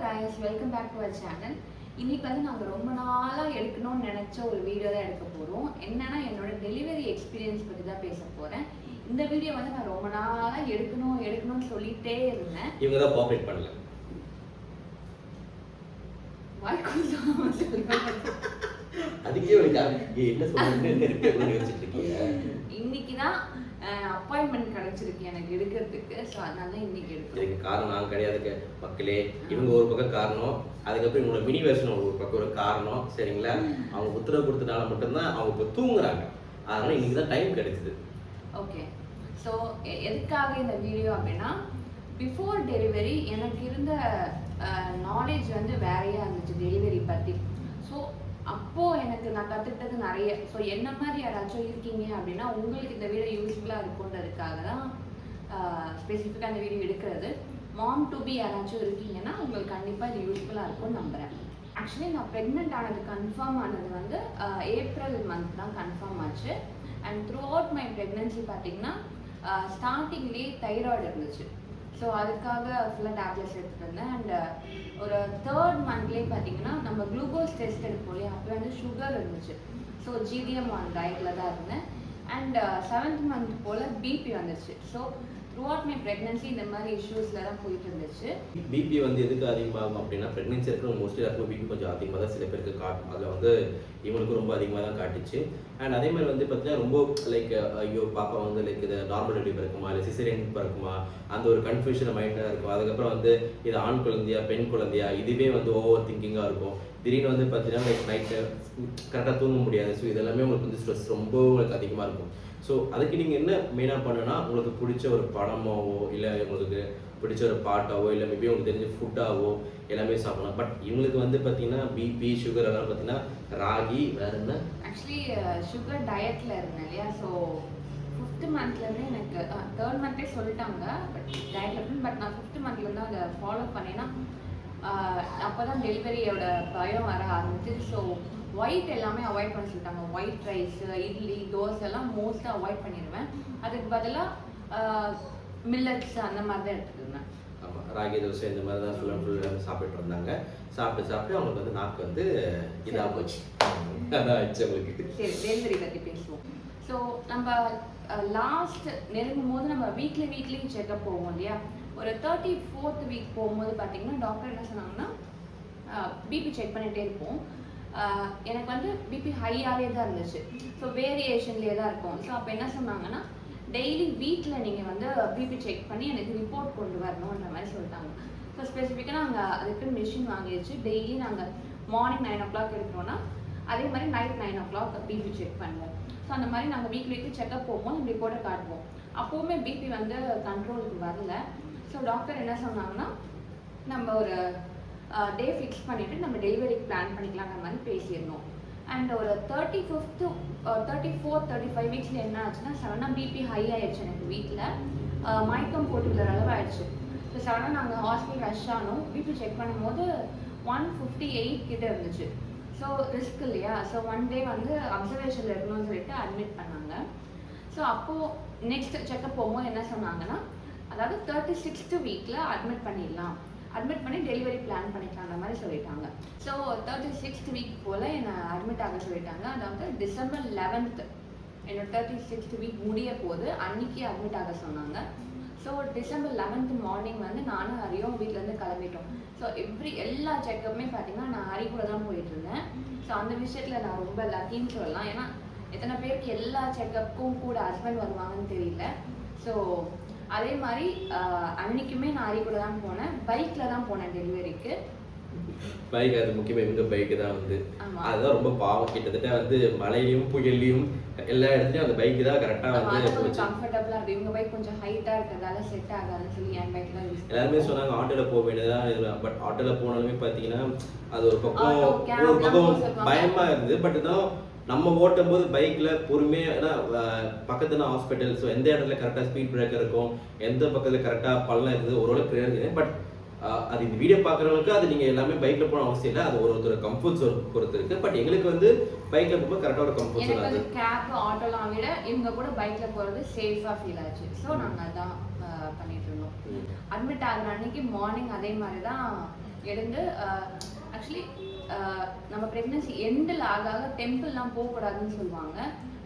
guys, welcome back to our channel. இன்னைக்கு வந்து நாங்க ரொம்ப நாளா எடுக்கணும்னு நினைச்ச ஒரு வீடியோ தான் எடுக்க போறோம். என்னன்னா என்னோட டெலிவரி எக்ஸ்பீரியன்ஸ் பத்தி தான் பேச போறேன். இந்த வீடியோ வந்து நான் ரொம்ப நாளா எடுக்கணும்னு சொல்லிட்டே இருந்தேன். இவங்க தான் கோஆபரேட் பண்ணல. அதுக்கே ஒரு என்ன சொல்றேன்னு யோசிச்சிட்டு இருக்கீங்க. இன்னைக்கு தான் அப்பாயின்மெண்ட் கிடைச்சிருக்கு எனக்கு எடுக்கிறதுக்கு. ஸோ அதனால தான் இன்னைக்கு எடுக்கிறேன். இதுக்கு காரணம் நான் கிடையாதுங்க மக்களே. இவங்க ஒரு பக்கம் காரணம், அதுக்கப்புறம் இவங்களோட மினி வெர்ஷன் ஒரு பக்கம் ஒரு காரணம். சரிங்களா? அவங்க உத்தரவு கொடுத்தனால மட்டும்தான் அவங்க இப்போ தூங்குறாங்க. அதனால இன்னைக்கு தான் டைம் கிடைச்சிது. ஓகே, ஸோ எதுக்காக இந்த வீடியோ அப்படின்னா, பிஃபோர் டெலிவரி எனக்கு இருந்த நாலேஜ் வந்து வேறையாக இருந்துச்சு டெலிவரி பற்றி. ஸோ அப்போது எனக்கு நான் கற்றுக்கிட்டது நிறைய. ஸோ என்ன மாதிரி யாராச்சும் இருக்கீங்க அப்படின்னா உங்களுக்கு இந்த வீடியோ யூஸ்ஃபுல்லாக இருக்குன்றதுக்காக தான் ஸ்பெசிஃபிக்காக இந்த வீடியோ எடுக்கிறது. மாம் டு பி யாராச்சும் இருக்கீங்கன்னா உங்களுக்கு கண்டிப்பாக இது யூஸ்ஃபுல்லாக இருக்கும்னு நம்புகிறேன். ஆக்சுவலி நான் ப்ரெக்னென்ட் ஆனது கன்ஃபார்ம் ஆனது வந்து ஏப்ரல் மந்த் தான் கன்ஃபார்ம் ஆச்சு. And through out my pregnancy பார்த்தீங்கன்னா ஸ்டார்டிங்லேயே தைராய்டு இருந்துச்சு. ஸோ அதுக்காக ஃபுல்லாக டேப்லெட்ஸ் எடுத்துகிட்டு இருந்தேன். அண்ட் ஒரு 3rd மந்த்லேயே பார்த்தீங்கன்னா நம்ம குளுக்கோஸ் டெஸ்ட் எடுப்போம் இல்லையா, அப்போ வந்து சுகர் இருந்துச்சு. ஸோ ஜிடிஎம் ஆன் டயட்டில் தான் இருந்தேன். அண்ட் 7th மந்த் போல் பிபி வந்துச்சு. So throughout my pregnancy இந்த மாதிரி இஷ்யூஸில் தான் போயிட்டு இருந்துச்சு. பிபி வந்து எதுக்கு அதிகமாகும் அப்படின்னா, ப்ரெக்னென்சி இருக்கிற மோஸ்ட்லி எல்லாருக்கும் பிபி கொஞ்சம் அதிகமாக தான் சில பேருக்கு காட்டும். அதில் வந்து இவங்களுக்கு ரொம்ப அதிகமாக தான் காட்டுச்சு. அண்ட் அதே மாதிரி வந்து பார்த்தீங்கன்னா ரொம்ப லைக் ஐயோ பாப்பா வந்து லைக் இது நார்மல் டெலிவரி பிறக்குமா இல்லை சிசேரியன் பிறக்குமா அந்த ஒரு கன்ஃபியூஷன் மைண்டாக இருக்கும். அதுக்கப்புறம் வந்து இது ஆண் குழந்தையா பெண் குழந்தையா இதுவே வந்து ஓவர் திங்கிங்காக இருக்கும். திடீர்னு வந்து பார்த்தீங்கன்னா லைக் நைட்டு கரெக்டாக தூங்க முடியாது. ஸோ இதெல்லாமே உங்களுக்கு வந்து ஸ்ட்ரெஸ் ரொம்ப உங்களுக்கு அதிகமாக இருக்கும். ஸோ அதுக்கு நீங்கள் என்ன மெயினாக பண்ணுன்னா, உங்களுக்கு பிடிச்ச ஒரு படமாவோ இல்லை உங்களுக்கு பிடிச்ச ஒரு பாட்டாவோ இல்லை மேபி உங்களுக்கு தெரிஞ்ச ஃபுட்டாவோ எல்லாமே சாப்பிடலாம். பட் இவங்களுக்கு வந்து பார்த்தீங்கன்னா பிபி சுகர் எல்லாம் பார்த்தீங்கன்னா ராகி வேறு என்ன ஆக்சுவலி சுகர் டயட்டில் இருந்தேன் இல்லையா. ஸோ 5th மந்த்லேருந்து எனக்கு 3rd மந்த்தே சொல்லிட்டாங்க பட் டயட்டில் இருந்து. பட் நான் 5th மந்த்லேருந்து அதை ஃபாலோ பண்ணேன்னா அப்போ தான் டெலிவரியோட பயம் வர ஆரம்பிச்சு. ஸோ ஒயிட் எல்லாமே அவாய்ட் பண்ண சொல்லிட்டாங்க. ஒயிட் ரைஸு இட்லி தோசை எல்லாம் மோஸ்ட்டாக அவாய்ட் பண்ணிடுவேன். அதுக்கு பதிலாக மில்லட்ஸ் அந்த மாதிரி தான் எடுத்துக்கிருந்தேன். ஆமாம், ராகி தோசை இந்த மாதிரி தான் ஃபுல்லாக சாப்பிட்டு வந்தாங்க. சாப்பிட்டு அவங்களுக்கு வந்து நாக்கு வந்து இதாக போச்சு. அதான் ஆச்சு அவங்களுக்கு. சரி, டெலிவரி பற்றி பேசுவோம். ஸோ நம்ம லாஸ்ட் நெருங்கும் போது நம்ம வீக்லி செக்அப் போவோம் இல்லையா. ஒரு 34th வீக் போகும்போது பார்த்தீங்கன்னா டாக்டர் என்ன சொன்னாங்கன்னா பிபி செக் பண்ணிகிட்டே இருப்போம். எனக்கு வந்து பிபி ஹையாகவே தான் இருந்துச்சு. ஸோ வேரியேஷன்லேயே தான் இருக்கும். ஸோ அப்போ என்ன சொன்னாங்கன்னா டெய்லி வீட்டில் நீங்கள் வந்து பிபி செக் பண்ணி எனக்கு ரிப்போர்ட் கொண்டு வரணுன்ற மாதிரி சொல்லிட்டாங்க. ஸோ ஸ்பெசிஃபிக்காக நாங்கள் அதுக்கு மிஷின் வாங்கிடுச்சு. டெய்லி நாங்கள் மார்னிங் 9 o'clock எடுக்கிறோன்னா அதே மாதிரி நைட் 9 o'clock பிபி செக் பண்ணுவோம். ஸோ அந்த மாதிரி நாங்கள் வீக்லி செக்அப் போவோம், ரிப்போர்ட்டை காட்டுவோம். அப்போவுமே பிபி வந்து கண்ட்ரோலுக்கு வரல. ஸோ டாக்டர் என்ன சொன்னாங்கன்னா நம்ம ஒரு டே ஃபிக்ஸ் பண்ணிவிட்டு நம்ம டெலிவரிக்கு பிளான் பண்ணிக்கலான்ற மாதிரி பேசியிருந்தோம். அண்ட் ஒரு 34th 35 வீக்ஸில் என்ன ஆச்சுன்னா சடனாக பிபி ஹை ஆயிடுச்சு. எனக்கு வீட்டில் மயக்கம் போட்டுக்கிற அளவு ஆயிடுச்சு. ஸோ சடனாக நாங்கள் ஹாஸ்பிட்டல் ரஷ் ஆனோம். பிபி செக் பண்ணும்போது 158 கிட்ட இருந்துச்சு. ஸோ ரிஸ்க் இல்லையா. ஸோ 1 day வந்து அப்சர்வேஷனில் இருக்கணும்னு சொல்லிட்டு அட்மிட் பண்ணாங்க. ஸோ அப்போது நெக்ஸ்ட் செக்அப் போகும்போது என்ன சொன்னாங்கன்னா, அதாவது 36th வீக்கில் அட்மிட் பண்ணிடலாம், அட்மிட் பண்ணி டெலிவரி பிளான் பண்ணிக்கலான்ற மாதிரி சொல்லிட்டாங்க. ஸோ 36th வீக் போல் என்னை அட்மிட் ஆக சொல்லிட்டாங்க. அதாவது December 11th என்னோட 36th வீக் முடிய போது அன்னைக்கு அட்மிட் ஆக சொன்னாங்க. ஸோ December 11th மார்னிங் வந்து நானும் ஹரியும் வீட்டிலேருந்து கிளம்பிட்டோம். ஸோ எல்லா செக்கப்புமே பார்த்தீங்கன்னா நான் ஹரி கூட தான் போயிட்டு இருந்தேன். ஸோ அந்த விஷயத்தில் நான் ரொம்ப லக்கின்னு சொல்லலாம். ஏன்னா எத்தனை பேருக்கு எல்லா செக்கப்புக்கும் கூட ஹஸ்பண்ட் வருவாங்கன்னு தெரியல. ஸோ அதே மாதிரி அன்னைக்குமே நான் ஹரி கூட தான் போனேன். பைக்கில் தான் போனேன் டெலிவரிக்கு. பைக் அது முக்கியமாக இவங்க பைக்கு தான் வந்து அதுதான் ரொம்ப பாவம். கிட்டத்தட்ட வந்து மழையிலையும் புயல்லையும் எல்லா இடத்துலையும் அந்த பைக்கு தான் கரெக்டாக வந்து கம்ஃபர்டபுளாக இருக்குது. இவங்க பைக் கொஞ்சம் ஹைட்டாக இருக்கிறதால செட் ஆகாதுன்னு சொல்லி என் பைக் தான் யூஸ். எல்லாருமே சொன்னாங்க ஆட்டோவில் போக வேண்டியதான். பட் ஆட்டோவில் போனாலுமே பார்த்தீங்கன்னா அது ஒரு பக்கம் பயமாக இருந்தது. பட் தான் நம்ம ஓட்டும் போது பைக்கில் பொறுமையாக, ஏன்னா பக்கத்துல ஹாஸ்பிட்டல், ஸோ எந்த இடத்துல கரெக்டாக ஸ்பீட் பிரேக்கர் இருக்கும், எந்த பக்கத்தில் கரெக்டாக பள்ளம் இருக்குது, ஓரளவுக்கு கிளியர் இருக்குது. பட் அது இந்த வீடியோ பார்க்குறவங்களுக்கு அது நீங்கள் எல்லாமே பைக்கில் போன அவசியம் இல்லை. அது ஒருத்தர் கம்ஃபர்ட்ஸ் பொறுத்து இருக்குது. பட் எங்களுக்கு வந்து பைக்கில் போகும்போது கரெக்டாக ஒரு கம்ஃபர்ட்ஸ் வந்து கேப் ஆட்டோலாம் விட இவங்க கூட பைக்கில் போகிறது சேஃபாக ஃபீல் ஆச்சு. ஸோ நாங்கள் அதான் பண்ணிட்டு இருந்தோம். அட்மிட் ஆகிற அன்னைக்கு மார்னிங் அதே மாதிரி தான் எழுந்து ஆக்சுவலி நம்ம ப்ரெக்னன்சி எண்டில் ஆக டெம்பிள்லாம் போகக்கூடாதுன்னு சொல்லுவாங்க.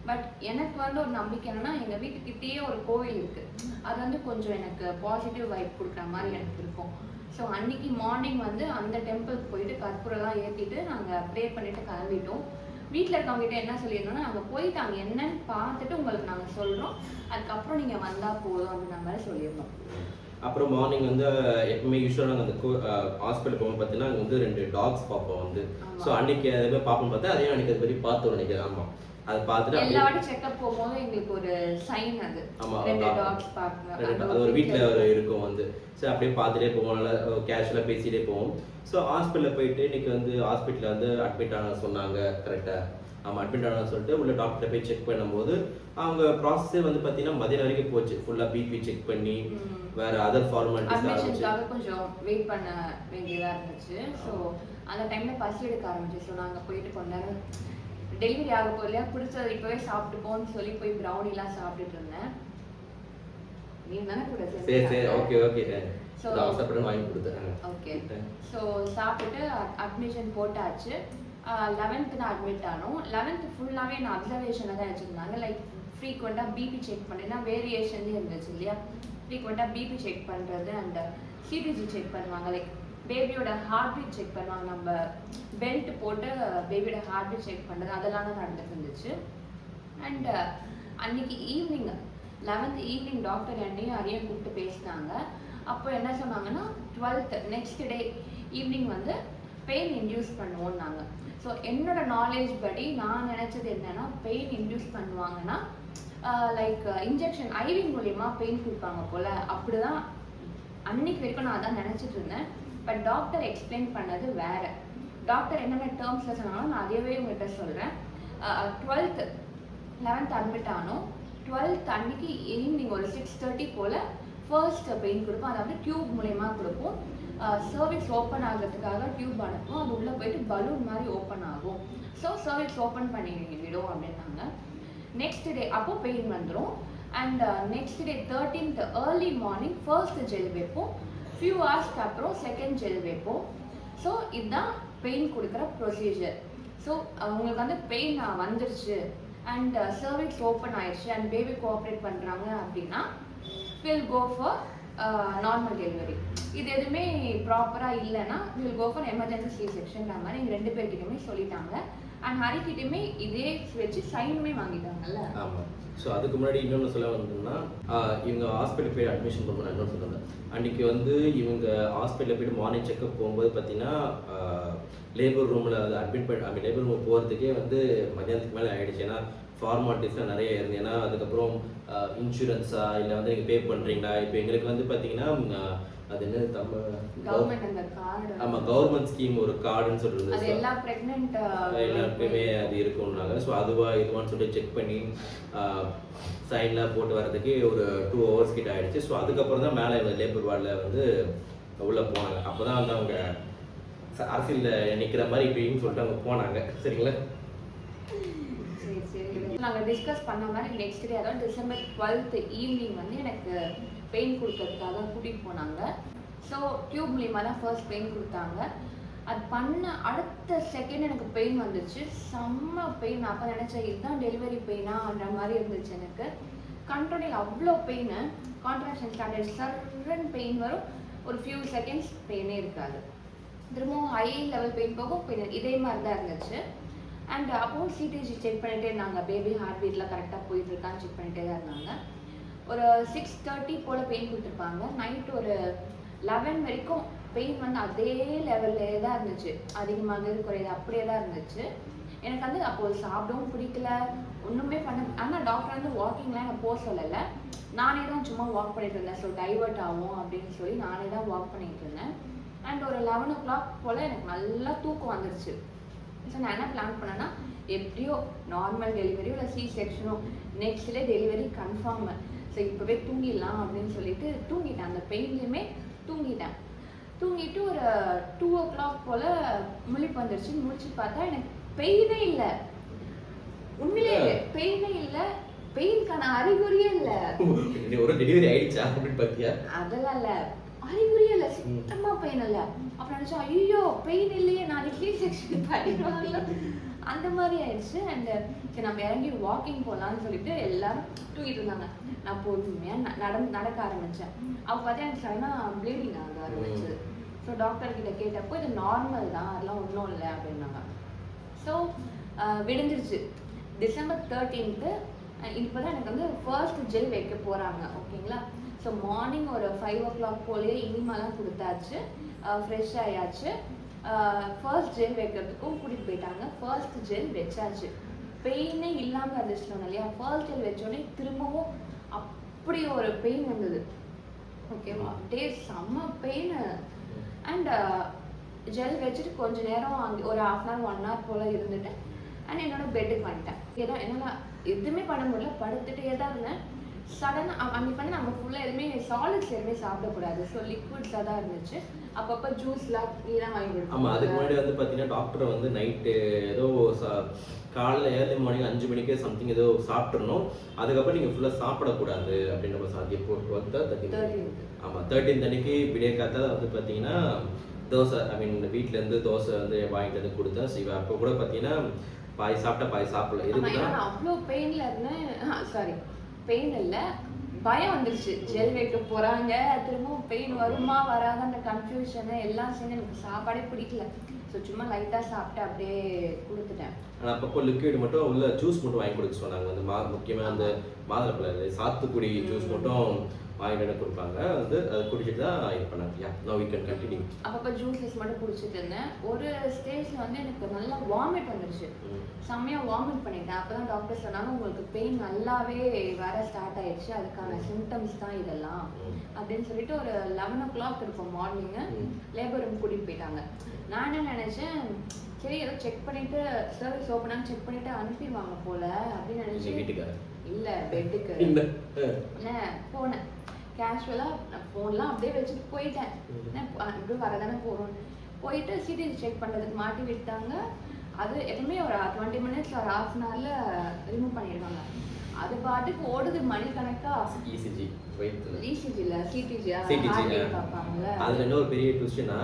பட் எனக்கு வந்து ஒரு நம்பிக்கை என்னன்னா, எங்கள் வீட்டுக்கிட்டேயே ஒரு கோவில் இருக்குது, அது வந்து கொஞ்சம் எனக்கு பாசிட்டிவ் வைப் கொடுக்குற மாதிரி எனக்கு இருக்கும். ஸோ அன்னைக்கு மார்னிங் வந்து அந்த டெம்பிளுக்கு போயிட்டு கற்பூரெல்லாம் ஏற்றிட்டு நாங்கள் ப்ரே பண்ணிவிட்டு கிளம்பிட்டோம். வீட்டில் இருக்கவங்ககிட்ட என்ன சொல்லியிருந்தோம்னா, நாங்கள் போயிட்டு அங்கே என்னன்னு பார்த்துட்டு உங்களுக்கு நாங்கள் சொல்கிறோம், அதுக்கப்புறம் நீங்கள் வந்தால் போதும் அப்படின்ற மாதிரி சொல்லியிருந்தோம். அப்புறம் மார்னிங் வந்து எப்பவுமே யூஸ்வலாக நாங்கள் அந்த ஹாஸ்பிட்டல் போகும்போது பார்த்தீங்கன்னா அங்கே வந்து 2 டாக்ஸ் பார்ப்போம் வந்து. ஸோ அன்னைக்கு அதே பார்ப்போம் பார்த்தா அதே அன்னைக்கு அது பற்றி பார்த்தோம் நினைக்கிறேன். ஆமாம், அதை பார்த்துட்டு எல்லா வாட்டி செக்அப் போகும்போது எங்களுக்கு ஒரு சைன் அது. ஆமாம், 2 டாக்ஸ் பார்க்கணும், அது ஒரு வீட்டில் இருக்கும் வந்து. ஸோ அப்படியே பார்த்துட்டே போவோம், நல்லா கேஷுவலாக பேசிகிட்டே போவோம். ஸோ ஹாஸ்பிட்டலில் போயிட்டு இன்னைக்கு வந்து ஹாஸ்பிட்டலில் வந்து அட்மிட் ஆன சொன்னாங்க. கரெக்டாக ஆமாம், அட்மிட் ஆன சொல்லிட்டு உள்ள டாக்டரை போய் செக் பண்ணும்போது அவங்க ப்ராசஸே வந்து பார்த்தீங்கன்னா மதியம் வரைக்கும் போச்சு. ஃபுல்லாக பிபி செக் பண்ணி வேறு அதர் ஃபார்மாலிட்டிஸ் அட்மிஷனுக்காக கொஞ்சம் வெயிட் பண்ண வேண்டியதாக இருந்துச்சு. ஸோ அந்த டைமில் பசி எடுக்க ஆரம்பிச்சு. ஸோ நாங்கள் போயிட்டு கொஞ்ச நேரம் டெலிவரி ஆக போகலையா, பிடிச்சது இப்போவே சாப்பிட்டுப்போன்னு சொல்லி போய் ப்ரௌனிலாம் சாப்பிட்டுட்டு இருந்தேன். நீ தானே கூட சரி ஓகே ஸோ வாங்கி கொடுத்தேன். ஓகே, ஸோ சாப்பிட்டுட்டு அட்மிஷன் போட்டாச்சு. 11th தான் அட்மிட் ஆனோம். 11th ஃபுல்லாகவே நான் அப்சர்வேஷனில் தான் வச்சுருந்தாங்க. லைக் ஃப்ரீக்வெண்ட்டாக பிபி செக் பண்ணேன்னா வேரியேஷன்லேயே இருந்துச்சு இல்லையா, ஃப்ரீக்வெண்ட்டாக பிபி செக் பண்ணுறது அண்ட் சிடிஜி செக் பண்ணுவாங்க. லைக் பேபியோட ஹார்ட் பீட் செக் பண்ணுவாங்க, நம்ம பெல்ட் போட்டு பேபியோட ஹார்ட் பீட் செக் பண்ணுறது, அதெல்லாம் தான் நடந்துட்டு இருந்துச்சு. அண்ட் அன்னைக்கு ஈவினிங் 11th ஈவினிங் டாக்டர் என்னையும் அதையும் கூப்பிட்டு பேசினாங்க. அப்போ என்ன சொன்னாங்கன்னா 12th நெக்ஸ்ட் டே ஈவினிங் வந்து பெயின் இன்டியூஸ் பண்ணுவோம்னாங்க. ஸோ என்னோட நாலேஜ் படி நான் நினச்சது என்னன்னா, பெயின் இன்டியூஸ் பண்ணுவாங்கன்னா லைக் இன்ஜெக்ஷன் ஐவி மூலியமா பெயின் கொடுப்பாங்க போல், அப்படி தான் அன்னைக்கு வரைக்கும் நான் அதான் நினச்சிட்டு இருந்தேன். பட் டாக்டர் எக்ஸ்பிளைன் பண்ணது வேறு. டாக்டர் என்னென்ன டேர்ம்ஸில் சொன்னாலும் நான் அதையவே உங்கள்கிட்ட சொல்கிறேன். 11th அட்மிட் ஆனோம். 12th அன்னைக்கு ஈவினிங் ஒரு 6:30 போல் ஃபர்ஸ்ட் பெயின் கொடுப்போம். அதாவது டியூப் மூலயமா கொடுப்போம். சர்விக்ஸ் ஓப்பன் ஆகிறதுக்காக டியூப் அனுப்புவோம், அது உள்ளே போயிட்டு பலூன் மாதிரி ஓப்பன் ஆகும். ஸோ சர்விக்ஸ் ஓப்பன் பண்ணி விடும் அப்படின்னாங்க. நெக்ஸ்ட் டே அப்போ பெயின் வந்துடும். And next day 13th early morning first gel வைப்போம், ஃபியூ ஹவர்ஸ்க்கு அப்புறம் செகண்ட் ஜெல் வைப்போம். ஸோ இதுதான் பெயின் கொடுக்குற ப்ரொசீஜர். ஸோ உங்களுக்கு வந்து பெயின் வந்துருச்சு அண்ட் சர்விக்ஸ் ஓப்பன் ஆயிடுச்சு அண்ட் பேபி கோஆப்ரேட் பண்ணுறாங்க அப்படின்னா will go for normal delivery. இது எதுவுமே ப்ராப்பராக இல்லைன்னா will go for emergency C செக்ஷன்ற மாதிரி எங்கள் 2 பேர்கிட்டையுமே சொல்லிட்டாங்க. அண்ட் ஹரிக்கிட்டையுமே இதே வச்சு சைனுமே வாங்கிட்டாங்கல்ல. ஆமாம். ஸோ அதுக்கு முன்னாடி இன்னொன்று சொல்ல வந்தோம்னா, இவங்க ஹாஸ்பிட்டல் போய் அட்மிஷன் பண்ணுவோம். இன்னொன்று சொல்லுவாங்க, அன்றைக்கி வந்து இவங்க ஹாஸ்பிட்டலில் போய்ட்டு மார்னிங் செக்அப் போகும்போது பார்த்தீங்கன்னா லேபர் ரூமில் அது அட்மிட் பண்ணி லேபர் ரூம் போகிறதுக்கே வந்து மத்தியானத்துக்கு மேலே ஆகிடுச்சு. ஏன்னா ஃபார்மாலிட்டிஸ்லாம் நிறைய இருந்து. ஏன்னா அதுக்கப்புறம் இன்சூரன்ஸா இல்லை வந்து நீங்கள் பே பண்ணுறீங்களா. இப்போ எங்களுக்கு வந்து பார்த்தீங்கன்னா அது என்ன ஆமாம், கவர்மெண்ட் ஸ்கீம் ஒரு கார்டுன்னு சொல்கிறது, எல்லாருக்குமே அது இருக்கும்னாங்க. ஸோ இதுவான்னு சொல்லிட்டு செக் பண்ணி சைன்லாம் போட்டு வர்றதுக்கு ஒரு 2 hours கிட்ட ஆகிடுச்சு. ஸோ அதுக்கப்புறம் தான் மேலே லேபர் வார்டில் வந்து உள்ளே போனாங்க. அப்போ தான் வந்து அவங்க அரசியலில் நிற்கிற மாதிரி இப்படின்னு சொல்லிட்டு அவங்க போனாங்க. சரிங்களா, நாங்கள் டிஸ்கஸ் பண்ண மாதிரி நெக்ஸ்ட் டே அதாவது December 12th ஈவினிங் வந்து எனக்கு பெயின் கொடுக்கறதுக்காக கூட்டிகிட்டு போனாங்க. ஸோ டியூப் மூலியமாக தான் ஃபர்ஸ்ட் பெயின் கொடுத்தாங்க. அது பண்ண அடுத்த செகண்ட் எனக்கு பெயின் வந்துச்சு, செம்ம பெயின். அப்போ நினச்சேன் இதுதான் டெலிவரி பெயினான்ற மாதிரி இருந்துச்சு எனக்கு. கண்ட்ரோலில் அவ்வளோ பெயின், கான்ட்ராக்ஷன் ஸ்டார்ட் ஆகிடுச்சு, சர்டன் பெயின் வரும், ஒரு ஃபியூ செகண்ட்ஸ் பெயினே இருக்காது, திரும்பவும் ஹை லெவல் பெயின் போகும், பெயின் இதே மாதிரி தான் இருந்துச்சு. அண்ட் அப்போது சிடிஜி செக் பண்ணிகிட்டே இருந்தாங்க, பேபி ஹார்ட் பீட்லாம் கரெக்டாக போயிட்டுருக்கான்னு செக் பண்ணிகிட்டே தான் இருந்தாங்க. ஒரு 6:30 போல் பெயின் கொடுத்துருப்பாங்க. நைட் ஒரு 11 வரைக்கும் பெயின் வந்து அதே லெவல்லே தான் இருந்துச்சு, அதிகமாக குறையுது அப்படியே தான் இருந்துச்சு. எனக்கு வந்து அப்போது சாப்பிடவும் பிடிக்கல, ஒன்றுமே பண்ண. ஆனால் டாக்டர் வந்து வாக்கிங்லாம் எனக்கு போக சொல்லலை, நானே தான் சும்மா வாக் பண்ணிட்டு இருந்தேன். ஸோ டைவர்ட் ஆகும் அப்படின்னு சொல்லி நானே தான் வாக் பண்ணிட்டு இருந்தேன். அண்ட் ஒரு 11 o'clock போல் எனக்கு நல்லா தூக்கம் வந்துருச்சு. ஸோ நான் என்ன பிளான் பண்ணேன்னா, எப்படியோ நார்மல் டெலிவரியோ இல்லை சி செக்ஷனோ next day delivery confirm. So இப்போவே தூங்கிடலாம் அப்படின்னு சொல்லிட்டு தூங்கிட்டேன், அந்த பெயின்லேயுமே தூங்கிட்டேன். தூங்கிட்டு ஒரு 2 o'clock போல் முழிப்பு வந்துருச்சு. முழிச்சு பார்த்தா எனக்கு பெயினே இல்லை, உண்மையிலே பெயினே இல்லை, பெயின்கான அறிகுறியே இல்லை. ஒரு டெலிவரி ஆயிடுச்சா அப்படின்னு பார்த்தியா? அதெல்லாம் இல்லை, அறிகுறியே இல்லை, சுத்தமா பெயின் இல்லை. அப்புறம் நினைச்சா ஐயோ பெயின் இல்லையே, நாளைக்கு சி செக்ஷன் பண்ணிடுவாங்கல்ல, அந்த மாதிரி ஆயிடுச்சு. அண்ட் சரி நம்ம இறங்கி வாக்கிங் போகலான்னு சொல்லிட்டு எல்லாரும் தூக்கிட்டு இருந்தாங்க. நான் பொறுமையாக நடக்க ஆரம்பித்தேன். அப்போ பார்த்தா எனக்கு சடனாக ப்ளீடிங் ஆக ஆரம்பிச்சது. ஸோ டாக்டர்கிட்ட கேட்டப்போ இது நார்மல் தான், அதெல்லாம் ஒன்றும் இல்லை அப்படின்னாங்க. ஸோ விடிஞ்சிருச்சு. December 13th இப்போ தான் எனக்கு வந்து ஃபர்ஸ்ட் ஜெல் வைக்க போகிறாங்க. ஓகேங்களா? ஸோ மார்னிங் ஒரு 5 o'clock போலேயே இனிமாலாம் கொடுத்தாச்சு, ஃப்ரெஷ் ஆயாச்சு. ஃபர்ஸ்ட் ஜெல் வைக்கிறதுக்கும் கூட்டிகிட்டு போயிட்டாங்க. ஃபர்ஸ்ட் ஜெல் வச்சாச்சு, பெயினே இல்லாமல் இருந்துச்சு இல்லையா. ஃபர்ஸ்ட் ஜெல் வச்சோடனே திரும்பவும் அப்படி ஒரு பெயின் வந்தது. ஓகேவா? அப்படியே செம்ம பெயின். அண்ட் ஜெல் வச்சுட்டு கொஞ்ச நேரம் அங்கே ஒரு 1/2 hour 1 hour போல் இருந்துட்டு அண்ட் என்னோட பெட்டுக்கு வந்துட்டேன். ஏதோ என்னால் எதுவுமே பண்ண முடியல, படுத்துகிட்டே தான் இருந்தேன். சடனாக அன்றைக்கி வந்து நம்ம ஃபுல்லாக எதுவுமே சாலிட்ஸ் எதுவுமே சாப்பிடக்கூடாது. ஸோ லிக்விட்ஸாக தான் இருந்துச்சு. அப்பப்போ ஜூஸ்லாம் நீலாம் வாங்கி கொடுத்தோம். ஆமாம், அதுக்கு முன்னாடி வந்து பார்த்தீங்கன்னா டாக்டர் வந்து நைட்டு ஏதோ காலைல ஏர்லி மார்னிங் 5 மணிக்கே சம்திங் ஏதோ சாப்பிட்றணும், அதுக்கப்புறம் நீங்கள் ஃபுல்லாக சாப்பிடக்கூடாது அப்படின்ற மாதிரி சாத்தியம் போட்டு 13. ஆமாம், 13 அன்னைக்கு விடிய காத்தால் வந்து பார்த்தீங்கன்னா தோசை, ஐ மீன் வீட்டிலேருந்து தோசை வந்து வாங்கிட்டு வந்து கொடுத்தேன். சிவா அப்போ கூட பார்த்தீங்கன்னா பாய் சாப்பிட்டா பாய் சாப்பிடல. எதுக்கு அவ்வளோ பெயினில் இருந்தேன். சாரி, பெயின் இல்லை, பயம் வந்துருச்சு. ஜெல் வைக்க போகிறாங்க, திரும்பவும் பெயின் வருமா வராத அந்த கன்ஃபியூஷனு எல்லாம் சேர்ந்து எனக்கு சாப்பாடே பிடிக்கல. ஸோ சும்மா லைட்டாக சாப்பிட்டு அப்படியே கொடுத்துட்டேன். ஆனால் அப்பப்போ லிக்விட் மட்டும் உள்ள ஜூஸ் மட்டும் வாங்கி கொடுக்க சொன்னாங்க. அந்த முக்கியமாக அந்த மாதுளப்பழம் சாத்துக்குடி ஜூஸ் மட்டும் வாங்கிட்டு கொடுப்பாங்க. வந்து அதை குடிச்சிட்டு தான் இது பண்ணாங்க. Now we can continue. அப்பப்போ ஜூஸஸ் மட்டும் குடிச்சிட்டு இருந்தேன். ஒரு ஸ்டேஜில் வந்து எனக்கு நல்லா வாமிட் வந்துருச்சு, செம்மையாக வாமிட் பண்ணிட்டேன். அப்போ தான் டாக்டர் சொன்னாங்க உங்களுக்கு பெயின் நல்லாவே வர ஸ்டார்ட் ஆயிடுச்சு, அதுக்கான சிம்டம்ஸ் தான் இதெல்லாம் அப்படின்னு சொல்லிட்டு ஒரு 11 o'clock இருக்கும் மார்னிங்கு லேபர் ரூம் கூட்டிகிட்டு போயிட்டாங்க. நான் என்ன நினச்சேன், சரி ஏதோ செக் பண்ணிட்டு சர்வீஸ் ஓப்பனாக செக் பண்ணிட்டு அனுப்பிடுவாங்க போல அப்படின்னு நினச்சேன். வீட்டுக்கு இல்லை, பெட்டுக்கு என்ன போனேன். கேஷுவலாக நான் ஃபோன்லாம் அப்படியே வச்சுட்டு போயிட்டேன். அப்படியே வரதானே போகிறோம். போயிட்டு சிடி செக் பண்ணுறதுக்கு மாட்டி விட்டாங்க. அது எப்பவுமே ஒரு 20 minutes ஒரு 1/2 hourல ரிமூவ் பண்ணிடுவாங்க. அது பாட்டுக்கு ஓடுது மணிக்கணக்கா. இசிஜி இசிஜில சிடிஜி பார்ப்பாங்கல்ல. அதுல இன்னொரு பெரிய ட்விஸ்ட்னா,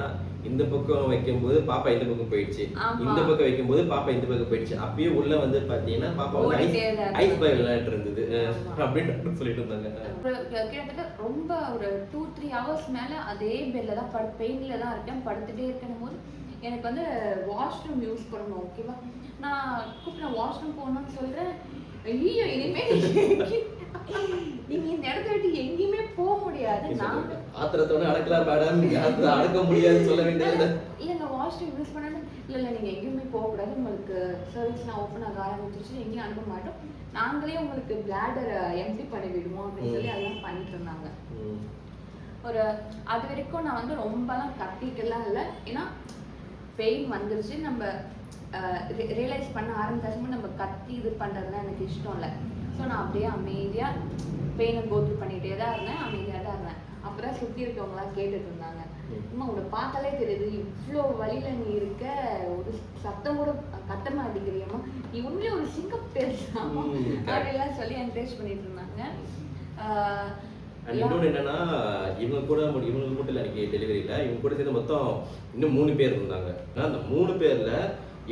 இந்த பக்கம் வைக்கும்போது பாப்பா இந்த பக்கம் போயிடுச்சு, இந்த பக்கம் வைக்கும்போது பாப்பா இந்த பக்கம் போயிடுச்சு. அப்பயே உள்ள வந்து பாத்தீங்கன்னா பாப்பா வந்து ஐஸ் பாய் விளையாட்டு இருந்தது அப்படின்னு சொல்லிட்டு இருந்தாங்க. கிட்டத்தட்ட ரொம்ப ஒரு 2-3 hours மேல அதே பெட்ல தான் பெயின்ல தான் இருக்கேன். படுத்துட்டே இருக்கணும் போது எனக்கு வந்து வாஷ்ரூம் யூஸ் பண்ணணும். ஓகேவா? நான் கூப்பிட்டு வாஷ்ரூம் போகணும்னு சொல்றேன். ஐயோ இனிமே நீங்க இந்த இடத்த விட்டு எங்கேயுமே போக முடியாது. நாங்க ஆத்திரத்தோட அடக்கலாம் மேடம், அடக்க முடியாது சொல்ல வேண்டியது. இல்லைங்க, வாஷ்ரூம் யூஸ் பண்ணணும். இல்லை நீங்க எங்கேயுமே போகக்கூடாது, உங்களுக்கு சர்வீஸ்லாம் ஓப்பன் ஆக ஆரம்பிச்சிச்சு, எங்கேயும் அனுப்ப மாட்டோம், நாங்களே உங்களுக்கு பிளாடரை எம்டி பண்ணி விடுவோம் அப்படின்னு சொல்லி அதெல்லாம் பண்ணிட்டு இருந்தாங்க. ஒரு அது வரைக்கும் நான் வந்து ரொம்பலாம் கத்திட்டுலாம் இல்லை, ஏன்னா பெயின் வந்துருச்சு. நம்ம ரியலைஸ் பண்ண ஆரம்பிச்சாச்சும் நம்ம கத்தி இது பண்ணுறதுலாம் எனக்கு இஷ்டம் இல்லை. ஸோ நான் அப்படியே அமைதியாக பெயினை கோத்ரூ பண்ணிகிட்டே தான் இருந்தேன், அமைதியாக தான் இருந்தேன். அப்போ தான் சுற்றி இருக்கவங்களாம் கேட்டுட்டு இருந்தாங்க, அம்மா உன்னை பார்த்தாலே தெரியுது இவ்வளோ வழியில் நீ இருக்க, ஒரு சத்தம் கூட கத்த மாட்டேங்கிறியம்மா, நீ உண்மையிலே ஒரு சிங்கம் பேசலாமா அப்படிலாம் சொல்லி என்கரேஜ் பண்ணிட்டு இருந்தாங்க. இன்னொன்று என்னன்னா, இவங்களுக்கு மட்டும் இல்லை அன்றைக்கி டெலிவரியில், இவங்க கூட சேர்ந்து மொத்தம் இன்னும் 3 பேர் இருந்தாங்க. அந்த 3 பேரில்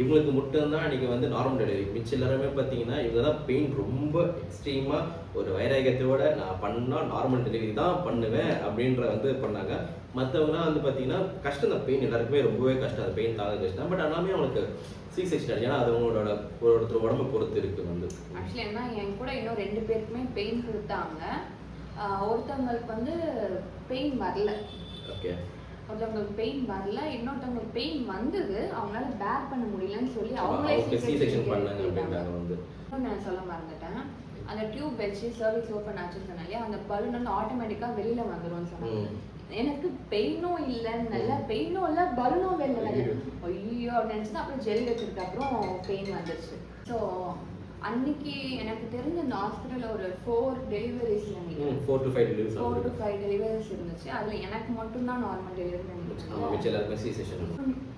இவங்களுக்கு மட்டும்தான் அன்றைக்கி வந்து நார்மல் டெலிவரி. மிச்சம் எல்லாருமே பார்த்தீங்கன்னா இவங்க தான் பெயின் ரொம்ப எக்ஸ்ட்ரீமாக ஒரு வைராகியத்தோட நான் பண்ணால் நார்மல் டெலிவரி தான் பண்ணுவேன் அப்படின்ற வந்து பண்ணாங்க. மற்றவங்களாம் வந்து பார்த்தீங்கன்னா கஷ்டம் தான், பெயின் எல்லாருக்குமே ரொம்பவே கஷ்டம், அந்த பெயின் தாங்க கஷ்டம். பட் எல்லாமே அவங்களுக்கு C-section, ஏன்னா அது அவங்களோட ஒருத்தர் உடம்பை பொறுத்து இருக்குது. வந்து ஆக்சுவலி என்ன, என் கூட இன்னும் 2 பேருக்குமே பெயின் கொடுத்தாங்க. ஒருத்தவங்களுக்கு வந்து பெயின் வரல. ஓகே, ஒருத்தவங்களுக்கு பெயின் வரல, இன்னொருத்தவங்களுக்கு பெயின் வந்தது, அவங்களால பேர் பண்ண முடியலன்னு சொல்லி அவங்களே C-section பண்ணாங்க அப்படின்றாங்க. வந்து நான் சொல்ல மறந்துட்டேன், அந்த டியூப் வச்சு சர்வீஸ் ஓப்பன் ஆச்சுன்னு சொன்னாலே அந்த பலூன் வந்து ஆட்டோமேட்டிக்காக வெளியில் வந்துடும்னு சொன்னாங்க. எனக்கு பெயினும் இல்லை, நல்ல பெயினும் இல்லை, பலூனும் வெளில ஐயோ நினச்சிட்டு அப்புறம் ஜெல் வச்சிருக்க அப்புறம் பெயின் வந்துடுச்சு. ஸோ அன்னைக்கு எனக்கு தெரிஞ்ச அந்த ஹாஸ்பிட்டலில் ஒரு 4 டெலிவரிஸ் நினைக்கிறேன், 4 to 5 டெலிவரிஸ் இருந்துச்சு. அதில் எனக்கு மட்டும்தான் நார்மல் டெலிவரி இருந்துச்சு.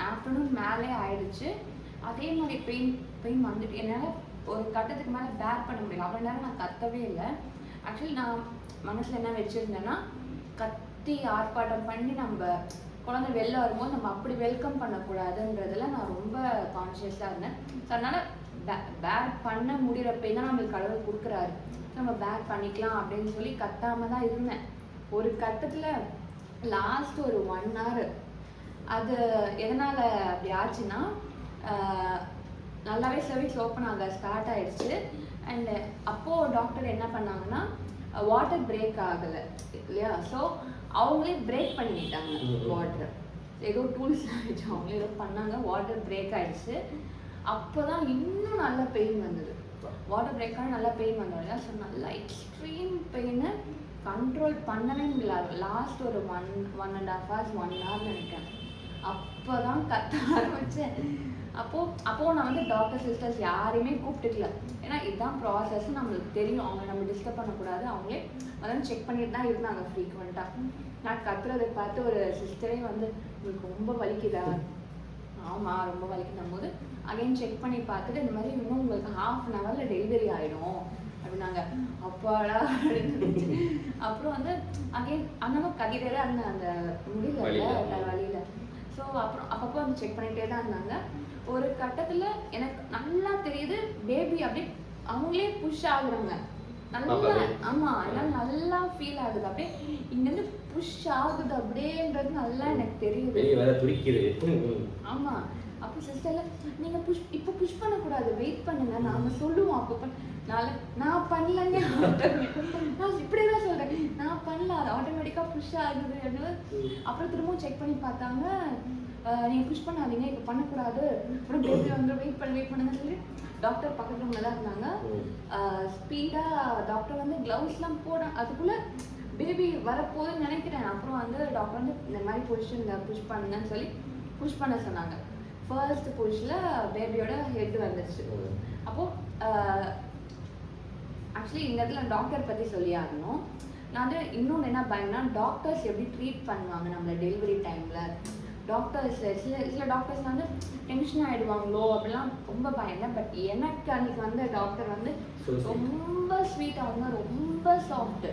ஆஃப்டர்நூன் மேலே ஆயிடுச்சு. அதே மாதிரி பெயின் வந்துட்டு என்னால் ஒரு கட்டத்துக்கு மேலே பேர் பண்ண முடியல. அவ்வளோ நேரம் நான் கத்தவே இல்லை. ஆக்சுவலி நான் மனசில் என்ன வச்சுருந்தேன்னா, கத்தி கத்தி ஆர்ப்பாட்டம் பண்ணி நம்ம குழந்தை வெளில வரும்போது நம்ம அப்படி வெல்கம் பண்ணக்கூடாதுன்றதுல நான் ரொம்ப கான்ஷியஸாக இருந்தேன். ஸோ அதனால் பேர் பண்ண முடிகிறப்ப தான் நம்மளுக்கு கடவுள் கொடுக்குறாரு, நம்ம பேர் பண்ணிக்கலாம் அப்படின்னு சொல்லி கத்தாமல் தான் இருந்தேன். ஒரு கட்டத்தில் லாஸ்ட் ஒரு 1 hour அது எதனால் அப்படி ஆச்சுன்னா, நல்லாவே சர்வீஸ் ஓப்பன் ஆக ஸ்டார்ட் ஆயிடுச்சு. அண்டு அப்போது டாக்டர் என்ன பண்ணாங்கன்னா, வாட்டர் பிரேக் ஆகலை இல்லையா, ஸோ அவங்களே பிரேக் பண்ணிட்டாங்க வாட்டர். ஏதோ டூல்ஸ் ஆகிடுச்சு, அவங்களே ஏதோ பண்ணாங்க, வாட்டர் பிரேக் ஆகிடுச்சு. அப்போ தான் இன்னும் நல்ல பெயின் வந்தது. வாட்டர் பிரேக் ஆகி நல்லா பெயின் வந்தது இல்லையா, ஸோ நல்லா எக்ஸ்ட்ரீம் பெயினை கண்ட்ரோல் பண்ணவே முடியல. லாஸ்ட் ஒரு 1.5 hours 1 hour நினைக்கிறேன். அப்போ தான் கத்த ஆரம்பித்தேன். அப்போது நான் வந்து டாக்டர் சிஸ்டர்ஸ் யாரையுமே கூப்பிட்டுக்கல, ஏன்னா இதுதான் ப்ராசஸ் நம்மளுக்கு தெரியும், அவங்க நம்ம டிஸ்டர்ப் பண்ணக்கூடாது. அவங்களே அதெல்லாம் செக் பண்ணிட்டு தான் இருந்தாங்க ஃப்ரீக்வெண்ட்டாக. நான் கத்துறதை பார்த்து ஒரு சிஸ்டரே வந்து உங்களுக்கு ரொம்ப வலிக்குதா, ஆமாம் ரொம்ப வலிக்குதும் போது அகைன் செக் பண்ணி பார்த்துட்டு இந்த மாதிரி இன்னும் உங்களுக்கு 1/2 hour டெலிவரி ஆகிடும் அப்படின்னாங்க. அப்பாடா அப்படின்னு. அப்புறம் வந்து அகைன் அந்த மாதிரி கதிரே அந்த முடியல வழியில். ஸோ அப்புறம் அப்பப்போ வந்து செக் பண்ணிகிட்டே தான் இருந்தாங்க. ஒரு கட்டத்தில் எனக்கு நல்லா தெரியுது பேபி அப்படியே அவங்களே புஷ் ஆகுறாங்க நல்லா. ஆமாம், அதனால நல்லா ஃபீல் ஆகுது, அப்படியே இங்கேருந்து புஷ் ஆகுது அப்படின்றது நல்லா எனக்கு தெரியுது. ஆமாம், அப்போ சிஸ்டர்ல நீங்கள் இப்போ புஷ் பண்ணக்கூடாது, வெயிட் பண்ணுங்க, நாம சொல்லுவோம். அப்போ நான் பண்ணலங்க, நான் இப்படி தான் சொல்கிறேன், நான் பண்ணல, அது ஆட்டோமேட்டிக்காக புஷ் ஆகுது அப்படின்னு. அப்புறம் திரும்பவும் செக் பண்ணி பார்த்தாங்க, நீங்கள் புஷ் பண்ணாதீங்க, இப்போ பண்ணக்கூடாது, அப்புறம் பேபி வந்து வெயிட் பண்ணுங்கன்னு சொல்லி டாக்டர் பக்கத்து ரூமில் தான் இருந்தாங்க. ஸ்பீடாக டாக்டர் வந்து க்ளவுஸ்லாம் போட அதுக்குள்ளே பேபி வரப்போகுதுன்னு நினைக்கிறேன். அப்புறம் வந்து டாக்டர் வந்து இந்த மாதிரி பொசிஷனில் புஷ் பண்ணுங்கன்னு சொல்லி புஷ் பண்ண சொன்னாங்க. ஃபர்ஸ்ட் புஷ்ல பேபியோட ஹெட் வந்துச்சு. அப்போது ஆக்சுவலி இந்த இடத்துல டாக்டர் பற்றி சொல்லி ஆகணும். நான் வந்து இன்னொன்று என்ன பயன்னா, டாக்டர்ஸ் எப்படி ட்ரீட் பண்ணுவாங்க நம்மளை டெலிவரி டைமில். டாக்டர்ஸ் சில டாக்டர்ஸ் வந்து டென்ஷன் ஆகிடுவாங்களோ அப்படிலாம் ரொம்ப பயந்தேன். பட் எனக்கு அன்றைக்கி வந்து டாக்டர் வந்து ரொம்ப ஸ்வீட், அவங்க ரொம்ப சாஃப்ட்டு.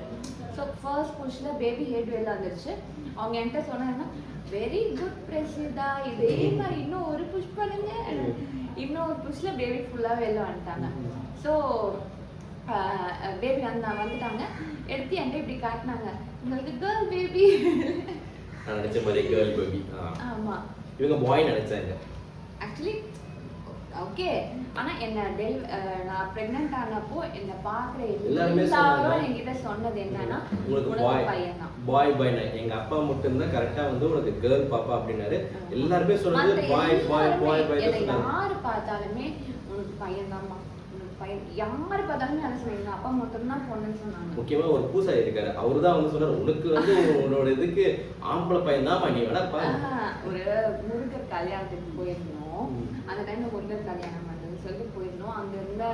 ஸோ ஃபர்ஸ்ட் புஷ்ல பேபி ஹெட் வெளில வந்துருச்சு. அவங்க என்கிட்ட சொன்னாங்கன்னா, வெரி குட் பிரசிதா, இதே மாதிரி இன்னும் ஒரு புஷ் பண்ணுங்க. இன்னும் ஒரு புஷ்ல பேபி ஃபுல்லாக வெளில வந்துட்டாங்க. ஸோ பேபி வந்துட்டாங்க, எடுத்து என்கிட்ட இப்படி காட்டினாங்க, உங்களுக்கு கேர்ள் பேபி. நான் நினைச்ச மாதிரி கேர்ள் பேபி. ஆமா, இவங்க பாய் நினைச்சாங்க ஆக்சுவலி. ஓகே, ஆனா என்ன நான் பிரெக்னன்ட் ஆனப்போ என்ன பாக்குற எல்லாரும் என்கிட்ட சொன்னது என்னன்னா, உங்களுக்கு பையன் தான். பாய் எங்க அப்பா மட்டும் தான் கரெக்டா வந்து உனக்கு கேர்ள் பாப்பா அப்படினாரு. எல்லாரும் சொன்னது பாய். யாரு பார்த்தாலுமே உனக்கு பையன் தான்மா, பையன். யாரு பார்த்தாலுமே அதை சொன்னாங்க, அப்பா மட்டும் தான் பொண்ணுன்னு சொன்னாங்க. முக்கியமா ஒரு பூசாரி இருக்காரு, அவரு தான் வந்து சொன்னாரு, உனக்கு வந்து உன்னோட இதுக்கு ஆம்பளை பையன் தான் பண்ணி வேணா. ஒரு முருகர் கல்யாணத்துக்கு போயிருந்தோம். அந்த டைம்ல முருகர் கல்யாணம் பண்ணுறது சொல்லிட்டு போயிருந்தோம். அங்க இருந்த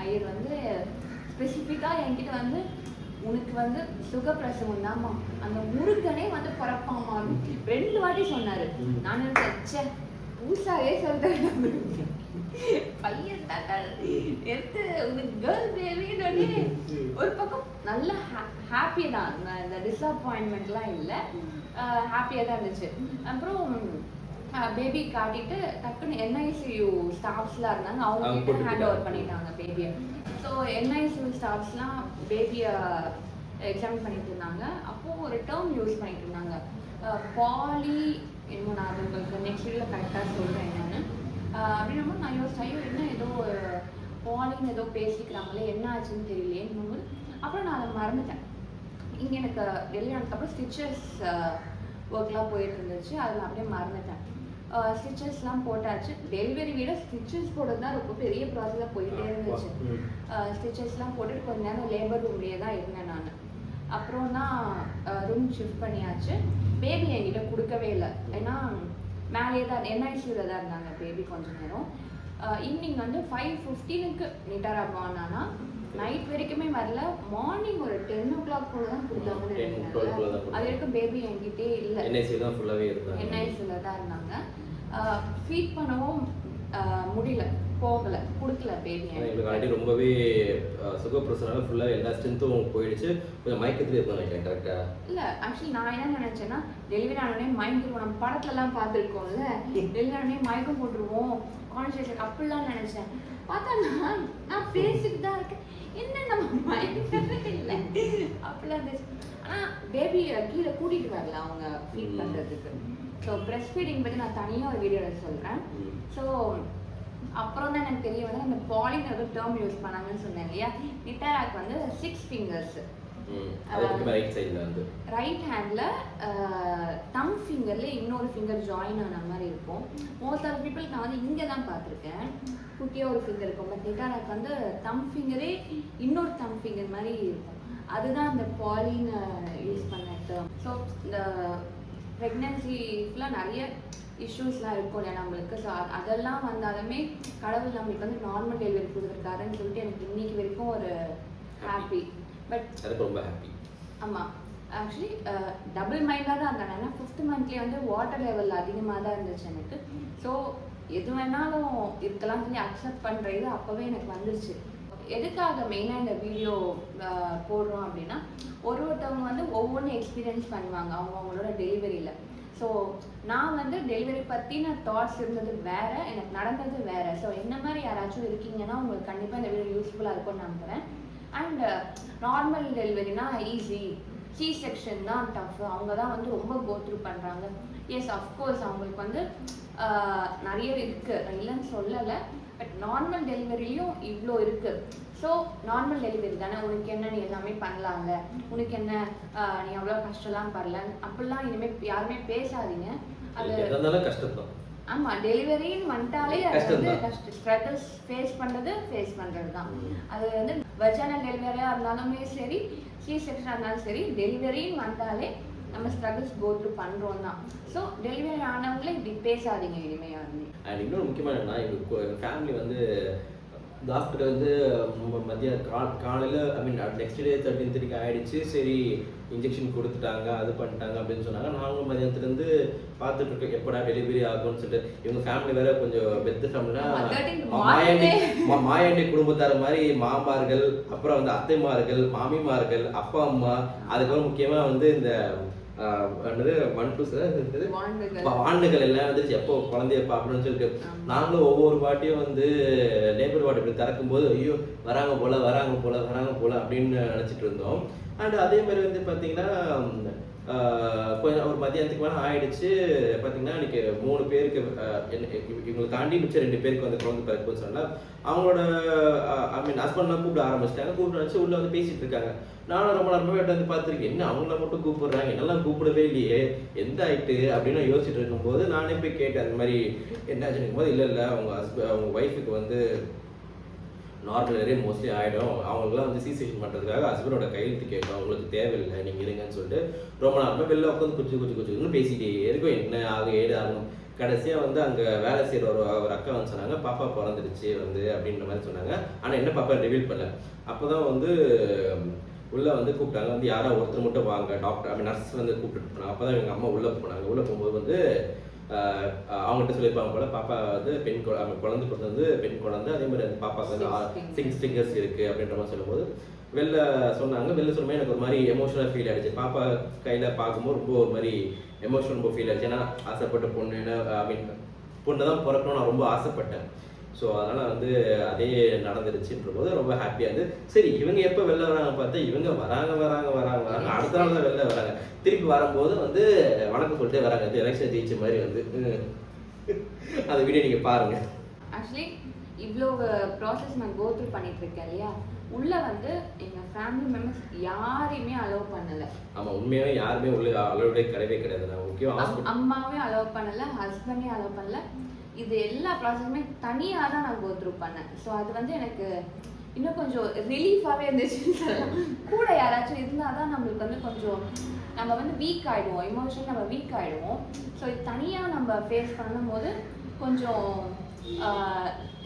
ஐயர் வந்து ஸ்பெசிஃபிக்கா என்கிட்ட வந்து, உனக்கு வந்து சுகப்பிரசவம் தான்மா, அந்த முருகனே வந்து பிறப்பாமா 2 வாட்டி சொன்னாரு. நான் நினைச்சேன், பூசாவே சொல்றேன், பையன் தாத்தா எடுத்து உனக்கு கேர்ள் பேபின்னு. ஒரு பக்கம் நல்ல ஹாப்பி தான், இந்த டிஸப்பாயின்மெண்ட்லாம் இல்லை, ஹாப்பியாக தான் இருந்துச்சு. அப்புறம் பேபி காட்டிட்டு டக்குன்னு NICU ஸ்டாஃப்ஸ்லாம் இருந்தாங்க, அவங்க கிட்ட ஹேண்ட் ஓவர் பண்ணிட்டாங்க பேபியை. ஸோ NICU ஸ்டாஃப்ஸ்லாம் பேபியை எக்ஸாமின் பண்ணிட்டு இருந்தாங்க. அப்போது ஒரு டேர்ம் யூஸ் பண்ணிட்டு இருந்தாங்க, பாலி என்னமோ. நான் அது உங்களுக்கு நெக்ஸ்ட் வீடியோவில் கரெக்டாக சொல்கிறேன் என்னன்னு. அப்படின்னா நான் யோசிச்சேன், என்ன ஏதோ பாலின்னு ஏதோ பேசிக்கிறாங்களே, என்ன ஆச்சுன்னு தெரியலையேன்னு போது அப்புறம் நான் அதை மறந்துட்டேன். இங்கே எனக்கு டெலிவரி ஆனதுக்கப்புறம் ஸ்டிச்சஸ் ஒர்க்லாம் போயிட்டு இருந்துச்சு, அதில் அப்படியே மறந்துட்டேன். ஸ்டிச்சஸ்லாம் போட்டாச்சு. டெலிவரி விட ஸ்டிச்சஸ் போடுறது தான் ரொம்ப பெரிய ப்ராசஸாக போயிட்டே இருந்துச்சு. ஸ்டிச்சஸ்லாம் போட்டுட்டு கொஞ்ச நேரம் லேபர் ரூம்லேயே தான் இருந்தேன் நான். அப்புறம் தான் ரூம் ஷிஃப்ட் பண்ணியாச்சு. பேபி என்கிட்ட கொடுக்கவே இல்லை, ஏன்னா மேலேயே தான் NICUவில் தான் இருந்தாங்க பேபி கொஞ்ச நேரம். ஈவினிங் வந்து 5:15 நிட்டாரா ஆனானா, நைட் வரைக்குமே வரல. மார்னிங் ஒரு 10 o'clock போல தான் கொடுத்தாங்கன்னு நினைக்கிறேன். அது வரைக்கும் பேபி என்கிட்டே இல்லை, NICUவில் தான் இருந்தாங்க. ஃபீட் பண்ணவும் முடியல, போகலை, கொடுக்கல பேபி. எங்களுக்கு ஆல்ரெடி ரொம்பவே சுகப்பிரசனால ஃபுல்லாக எல்லா ஸ்ட்ரென்த்தும் போயிடுச்சு, கொஞ்சம் மயக்கத்துலேயே இருக்கும் நினைக்கிறேன். கரெக்டாக இல்லை, ஆக்சுவலி நான் என்ன நினச்சேன்னா டெலிவரி ஆனோடனே மயங்கிடுவோம், நம்ம படத்துலலாம் பார்த்துருக்கோம்ல, டெலிவரி ஆனோடனே மயக்கம் போட்டுருவோம், கான்ஷியஸ் அப்படிலாம் நினச்சேன். பார்த்தா நான் பேசிட்டு தான் இருக்கேன், என்ன நம்ம மயக்கவே இல்லை அப்படிலாம் இருந்துச்சு. ஆனால் பேபி கீழே கூட்டிகிட்டு வரல அவங்க ஃபீட் பண்ணுறதுக்கு. ஸோ பிரெஸ்ட் ஃபீடிங் பற்றி நான் தனியாக ஒரு வீடியோவில் சொல்கிறேன். ஸோ அப்புறம் தான் எனக்கு தெரிய வந்து அந்த பாலின் ஒரு டேர்ம் யூஸ் பண்ணாங்கன்னு சொன்னேன் இல்லையா. நிட்டாராக்கு வந்து 6 ஃபிங்கர்ஸ், ரைட் ஹேண்டில் தம் ஃபிங்கரில் இன்னொரு ஃபிங்கர் ஜாயின் ஆன மாதிரி இருக்கும். மோஸ்ட் ஆஃப் பீப்புள் நான் வந்து இங்கே தான் பார்த்துருக்கேன், குட்டியாக ஒரு ஃபிங்கர் இருக்கும். பட் நிட்டாராக்கு வந்து தம் ஃபிங்கரே இன்னொரு தம் ஃபிங்கர் மாதிரி இருக்கும். அதுதான் அந்த பாலின் யூஸ் பண்ண டேர்ம். ஸோ இந்த ப்ரெக்னென்சி ஃபுல்லாக நிறைய இஷ்யூஸ்லாம் இருக்கும் இல்லையா நம்மளுக்கு. ஸோ அதெல்லாம் வந்தாலுமே கடவுள் நம்மளுக்கு வந்து நார்மல் டெலிவரி கொடுத்துருக்காருன்னு சொல்லிட்டு எனக்கு இன்னைக்கு வரைக்கும் ஒரு ஹாப்பி. பட் ரொம்ப ஹாப்பி. ஆமாம், ஆக்சுவலி டபுள் மைண்டாக தான் இருந்தேன். ஏன்னா 5th மந்த்லேயே வந்து வாட்டர் லெவல் அதிகமாக தான் இருந்துச்சு எனக்கு. ஸோ எது வேணாலும் இருக்கலாம் சொல்லி அக்செப்ட் பண்ணுற இது அப்போவே எனக்கு வந்துருச்சு. எதுக்காக மெயினாக இந்த வீடியோ போடுறோம் அப்படின்னா, ஒருத்தவங்க வந்து ஒவ்வொன்றும் எக்ஸ்பீரியன்ஸ் பண்ணுவாங்க அவங்களோட டெலிவரியில். ஸோ நான் வந்து டெலிவரி பற்றின தாட்ஸ் இருந்தது வேறு, எனக்கு நடந்தது வேறு. ஸோ என்ன மாதிரி யாராச்சும் இருக்கீங்கன்னா உங்களுக்கு கண்டிப்பாக இந்த வீடியோ யூஸ்ஃபுல்லாக இருக்கும்னு நம்புகிறேன். அண்ட் நார்மல் டெலிவரினா ஈஸி, சி செக்ஷன் தான் டஃப், அவங்க தான் வந்து ரொம்ப கோத்ரூ பண்ணுறாங்க. எஸ், அஃப்கோர்ஸ் அவங்களுக்கு வந்து நிறைய இருக்குது, இல்லைன்னு சொல்லலை. பட் நார்மல் டெலிவரிலையும் இவ்வளோ இருக்குது. ஸோ நார்மல் டெலிவரி தானே, உனக்கு என்ன, நீ எல்லாமே பண்ணலாம்ல, உனக்கு என்ன, நீ அவ்வளோ கஷ்டம்லாம் பரல அப்படிலாம் இனிமேல் யாருமே பேசாதீங்க. அது கஷ்டம். ஆமாம், டெலிவரின்னு வந்துட்டாலே அது வந்து கஷ்டம், ஸ்ட்ரகிள்ஸ் ஃபேஸ் பண்ணுறது தான். அது வந்து வெர்ஜினல் டெலிவரியாக இருந்தாலுமே சரி, சி செக்ஷனாக இருந்தாலும் சரி, டெலிவரின்னு வந்தாலே நம்ம ஸ்ட்ரகிள்ஸ் கோ த்ரூ பண்ணுறோம் தான். ஸோ டெலிவரி ஆனவங்களே இப்படி பேசாதீங்க இனிமே யாருமே. அண்ட் இன்னொரு முக்கியமான என்னன்னா, எங்கள் ஃபேமிலி வந்து டாக்டர் வந்து மதியம் காலையில் ஐ மீன் நெக்ஸ்ட் டே 13:30 ஆகிடுச்சு. சரி இன்ஜெக்ஷன் கொடுத்துட்டாங்க, அது பண்ணிட்டாங்க அப்படின்னு சொன்னாங்க. நாங்களும் மதியத்துலேருந்து பார்த்துட்ருக்கோம் எப்படா டெலிவரி ஆகும்னு சொல்லிட்டு. இவங்க ஃபேமிலி வேற கொஞ்சம் பெத்த ஃபேமிலினா மாயாண்டி குடும்பத்தார மாதிரி மாமார்கள், அப்புறம் வந்து அத்தைமார்கள், மாமிமார்கள், அப்பா அம்மா, அதுக்கப்புறம் முக்கியமாக வந்து இந்த வாண்டுகள் எல்லாம் வந்துருச்சு, எப்போ குழந்தைய பார்க்கணும்னு சொல்லிட்டு. நாங்களும் ஒவ்வொரு வாட்டியும் வந்து லேபர் வார்டு இப்படி திறக்கும் போது ஐயோ வராங்க போல அப்படின்னு நினச்சிட்டு இருந்தோம். அண்ட் அதே மாதிரி வந்து பார்த்தீங்கன்னா கொஞ்சம் ஒரு மதியானத்துக்கு மேலே ஆயிடுச்சு. பார்த்தீங்கன்னா இன்னைக்கு 3 பேருக்கு இவங்களை தாண்டி மிச்சம் 2 பேருக்கு வந்து குழந்தை பிறக்குன்னு சொன்னால் அவங்களோட ஐ மீன் ஹஸ்பண்ட்லாம் கூப்பிட ஆரம்பிச்சிட்டாங்க. கூப்பிட்டு வச்சு உள்ளே வந்து பேசிட்டு இருக்காங்க. நானும் ரொம்ப நேரமாக வந்து பார்த்துருக்கேன், என்ன அவங்கள மட்டும் கூப்பிடுறாங்க, என்னெல்லாம் கூப்பிடவே இல்லையே, எந்த ஆயிட்டு அப்படின்னு யோசிச்சுட்டு இருக்கும்போது நானே போய் கேட்டேன் அந்த மாதிரி என்னாச்சுன்னு இருக்கும்போது, இல்லை அவங்க ஒய்ஃபுக்கு வந்து நார்மல் டெலிவரி மோஸ்ட்லி ஆகிடும், அவங்களுக்குலாம் வந்து சிசேஷன் பண்ணுறதுக்காக ஹஸ்பண்டோட கையெழுத்து கேட்கும், அவங்களுக்கு தேவையில்லை, நீங்கள் இருங்கன்னு சொல்லிட்டு ரொம்ப நேரமாக வெளில உட்காந்து குச்சி பேசிகிட்டே இருக்கும். என்ன ஆகும் ஏடு ஆகும். கடைசியாக வந்து அங்கே வேலை செய்கிற ஒரு அக்கா வந்து சொன்னாங்க, பாப்பா பிறந்துடுச்சு வந்து அப்படின்ற மாதிரி சொன்னாங்க. ஆனால் என்ன பாப்பா ரிவீல் பண்ணல. அப்போ தான் வந்து உள்ளே வந்து கூப்பிட்டாங்க, வந்து யாரோ ஒருத்தர் மட்டும் வாங்க டாக்டர் அப்படி நர்ஸ் வந்து கூப்பிட்டு போனாங்க. அப்போ தான் எங்கள் அம்மா உள்ளே போனாங்க. உள்ளே போகும்போது வந்து அவங்ககிட்ட சொல்லியிருப்பாங்க போல, பாப்பா வந்து குழந்தை கொடுத்து வந்து பெண் குழந்தை, அதே மாதிரி அந்த பாப்பாவுக்கு வந்து 6 ஃபிங்கர்ஸ் இருக்குது அப்படின்ற மாதிரி சொல்லும்போது வெளில சொன்னாங்க. வெளில சொல்லும்போது எனக்கு ஒரு மாதிரி எமோஷனலாக ஃபீல் ஆகிடுச்சு. பாப்பா கையில் பார்க்கும்போது ரொம்ப ஒரு மாதிரி எமோஷனல் ரொம்ப ஃபீல் ஆகிடுச்சு. ஏன்னா ஆசைப்பட்ட பொண்ணு, ஐ மீன் பொண்ணு தான் பிறக்கணும்னு நான் ரொம்ப ஆசைப்பட்டேன். ஸோ அதனால் வந்து அதே நடந்துருச்சுன்ற போது ரொம்ப ஹாப்பியாக இருந்து. சரி இவங்க எப்போ வெளில வராங்க பார்த்தா இவங்க வராங்க அடுத்த நாள் தான் வெளில வராங்க. திருப்பி வரும்போது வந்து வணக்கம் சொல்லிட்டே வராங்க. அது எலெக்ஷன் ஜெயிச்ச மாதிரி வந்து அந்த வீடியோ நீங்கள் பாருங்கள். ஆக்சுவலி இவ்வளோ ப்ராசஸ் நான் கோ த்ரூ பண்ணிட்டு இருக்கேன் இல்லையா, உள்ளே வந்து எங்கள் ஃபேமிலி மெம்பர்ஸ் யாரையுமே அலோவ் பண்ணலை. ஆமாம், உண்மையாகவே யாருமே உள்ள அலோவே கிடையாது. நான் முக்கியம் அம்மாவே அலோவ் பண்ணலை, ஹஸ்பண்டே அலோவ் பண்ணலை. இது எல்லா ப்ராசஸுமே தனியாக தான் நான் கோ த்ரூ பண்ணேன். ஸோ அது வந்து எனக்கு இன்னும் கொஞ்சம் ரிலீஃபாகவே இருந்துச்சுன்னு சொல்லலாம். கூட யாராச்சும் இருந்தால் தான் நம்மளுக்கு வந்து கொஞ்சம் நம்ம வந்து வீக் ஆகிடுவோம், எமோஷன் நம்ம வீக் ஆகிடுவோம். ஸோ இது தனியாக நம்ம ஃபேஸ் பண்ணும்போது கொஞ்சம்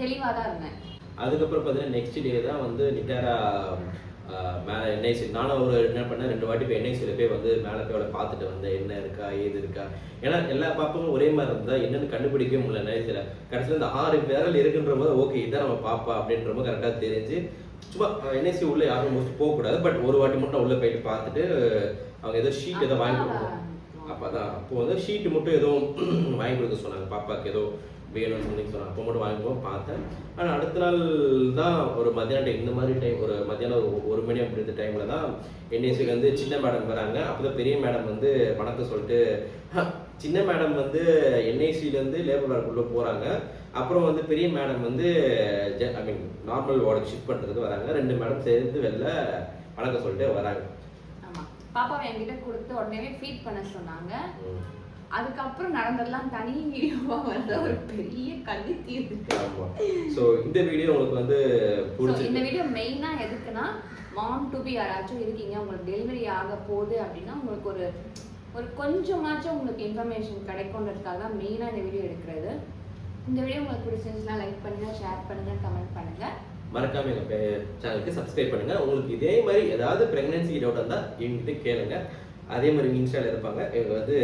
தெளிவாக தான் இருந்தேன். அதுக்கப்புறம் பார்த்தீங்கன்னா நெக்ஸ்ட் டே தான் வந்து நிட்டாரா மேலே என்ஐசி நானும் ஒரு என்ன பண்ணேன் 2 வாட்டி போய் என்ஐசியில் போய் வந்து மேலே போய் அவளை பார்த்துட்டு வந்தேன், என்ன இருக்கா ஏது இருக்கா. ஏன்னா எல்லா பாப்பாவும் ஒரே மாதிரி இருந்தால் என்னென்னு கண்டுபிடிக்கவே முடியல என்ஐசியில். கடைசியில் இந்த 6 விரல் இருக்குன்ற போது ஓகே இதான் நம்ம பாப்பா அப்படின்ற போது கரெக்டாக தெரிஞ்சு சும்மா என்ஐசி உள்ளே யாரும் மோஸ்ட் போகக்கூடாது, பட் ஒரு வாட்டி மட்டும் உள்ளே போயிட்டு பார்த்துட்டு அவங்க ஏதோ ஷீட் ஏதோ வாங்கி கொடுத்தாங்க. அப்போ வந்து ஷீட்டு மட்டும் ஏதோ வாங்கி கொடுக்க சொன்னாங்க, பாப்பாவுக்கு ஏதோ வேணும்னு சொல்லி சொன்னாங்க. அப்போ மட்டும் வாங்கிப்போம் பார்த்தேன். ஆனால் அடுத்த நாள் தான் ஒரு மத்தியான டைம், இந்த மாதிரி டைம் ஒரு மத்தியானம் 1 மணி அப்படின்ற டைமில் தான் என்ஐசிக்கு வந்து சின்ன மேடம் வராங்க. அப்போ தான் பெரிய மேடம் வந்து வணக்கம் சொல்லிட்டு, சின்ன மேடம் வந்து என்ஐசிலேருந்து லேபர் வார்டுக்குள்ளே போகிறாங்க. அப்புறம் வந்து பெரிய மேடம் வந்து ஐ மீன் நார்மல் வார்டுக்கு ஷிஃப்ட் பண்ணுறதுக்கு வராங்க. 2 மேடம் சேர்ந்து வெளில வணக்கம் சொல்லிட்டு வராங்க. பாப்பாவை என்கிட்ட கொடுத்து உடனே ஃபீட் பண்ண சொன்னாங்க. அதுக்கப்புறம் நடந்ததெல்லாம் தனி வீடியோவா வந்த ஒரு பெரிய கண்ணி இருக்கு. ஆமா. சோ இந்த வீடியோ உங்களுக்கு வந்து பிடிச்சிருக்கு. இந்த வீடியோ மெயினா எதுக்குன்னா மாம் டு பி யாராச்சும் இருக்கீங்க, உங்களுக்கு டெலிவரி ஆக போகுது அப்படின்னா உங்களுக்கு ஒரு கொஞ்சமாச்சும் உங்களுக்கு இன்ஃபர்மேஷன் கிடைக்கும்ன்றதுக்காக தான் மெயினா இந்த வீடியோ எடுக்கிறது. இந்த வீடியோ உங்களுக்கு பிடிச்சிருந்துச்சுன்னா லைக் பண்ணுங்க, ஷேர் பண்ணுங்க, கமெண்ட் பண்ணுங்க. மறக்காம எங்க சேனலுக்கு சப்ஸ்கிரைப் பண்ணுங்க. உங்களுக்கு இதே மாதிரி ஏதாவது பிரெக்னன்சி டவுட் இருந்தா என்கிட்ட கேளுங்க. அதே மாதிரி இன்ஸ்டால இருப்பாங்க, இவங்க வந்து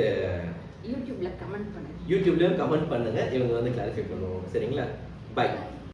யூடியூப்ல கமெண்ட் பண்ணுங்க. யூடியூப்லயும் கமெண்ட் பண்ணுங்க, இவங்க வந்து கிளாரிஃபை பண்ணுவாங்க. சரிங்களா? பை.